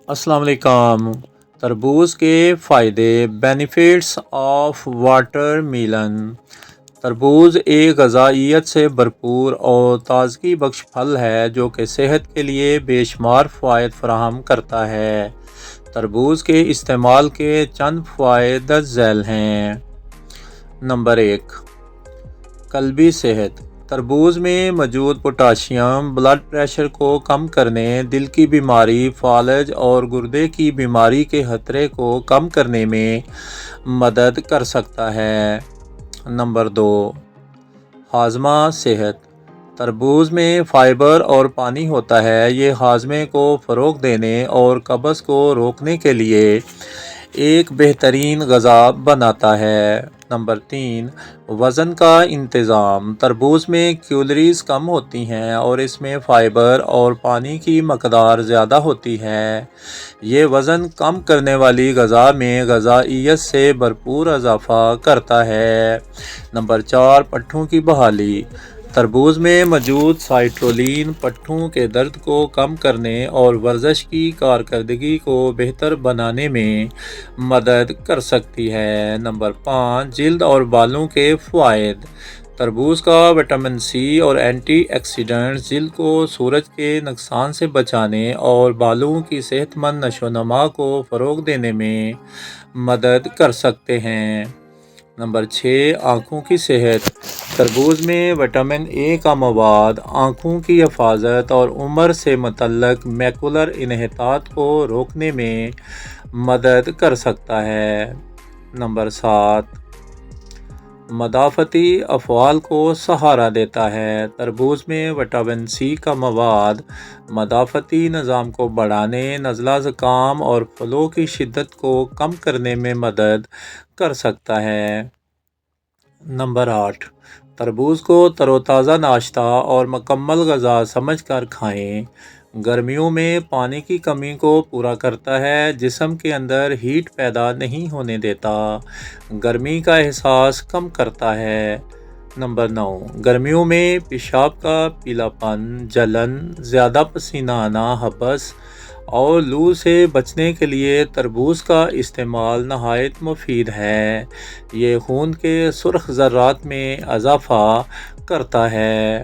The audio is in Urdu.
السلام علیکم۔ تربوز کے فائدے، بینیفٹس آف واٹر میلن۔ تربوز ایک غذائیت سے بھرپور اور تازگی بخش پھل ہے جو کہ صحت کے لیے بے شمار فوائد فراہم کرتا ہے۔ تربوز کے استعمال کے چند فوائد ذیل ہیں۔ نمبر 1، قلبی صحت۔ تربوز میں موجود پوٹاشیم بلڈ پریشر کو کم کرنے، دل کی بیماری، فالج اور گردے کی بیماری کے خطرے کو کم کرنے میں مدد کر سکتا ہے۔ نمبر 2، ہاضمہ صحت۔ تربوز میں فائبر اور پانی ہوتا ہے، یہ ہاضمے کو فروغ دینے اور قبض کو روکنے کے لیے ایک بہترین غذا بناتا ہے۔ نمبر 3، وزن کا انتظام۔ تربوز میں کیلوریز کم ہوتی ہیں اور اس میں فائبر اور پانی کی مقدار زیادہ ہوتی ہے۔ یہ وزن کم کرنے والی غذا میں غذائیت سے بھرپور اضافہ کرتا ہے۔ نمبر 4، پٹھوں کی بحالی۔ تربوز میں موجود سائٹرولین پٹھوں کے درد کو کم کرنے اور ورزش کی کارکردگی کو بہتر بنانے میں مدد کر سکتی ہے۔ نمبر 5، جلد اور بالوں کے فوائد۔ تربوز کا وٹامن سی اور اینٹی آکسیڈنٹس جلد کو سورج کے نقصان سے بچانے اور بالوں کی صحت مند نشو و نما کو فروغ دینے میں مدد کر سکتے ہیں۔ نمبر 6، آنکھوں کی صحت۔ تربوز میں وٹامن اے کا مواد آنکھوں کی حفاظت اور عمر سے متعلق میکولر انحطاط کو روکنے میں مدد کر سکتا ہے۔ نمبر 7، مدافعتی افعال کو سہارا دیتا ہے۔ تربوز میں وٹامن سی کا مواد مدافعتی نظام کو بڑھانے، نزلہ زکام اور فلو کی شدت کو کم کرنے میں مدد کر سکتا ہے۔ نمبر 8، تربوز کو تر و تازہ ناشتہ اور مکمل غذا سمجھ کر کھائیں۔ گرمیوں میں پانی کی کمی کو پورا کرتا ہے، جسم کے اندر ہیٹ پیدا نہیں ہونے دیتا، گرمی کا احساس کم کرتا ہے۔ نمبر 9، گرمیوں میں پیشاب کا پیلا پن، جلن، زیادہ پسینہ آنا، حبس اور لو سے بچنے کے لیے تربوز کا استعمال نہایت مفید ہے۔ یہ خون کے سرخ ذرات میں اضافہ کرتا ہے۔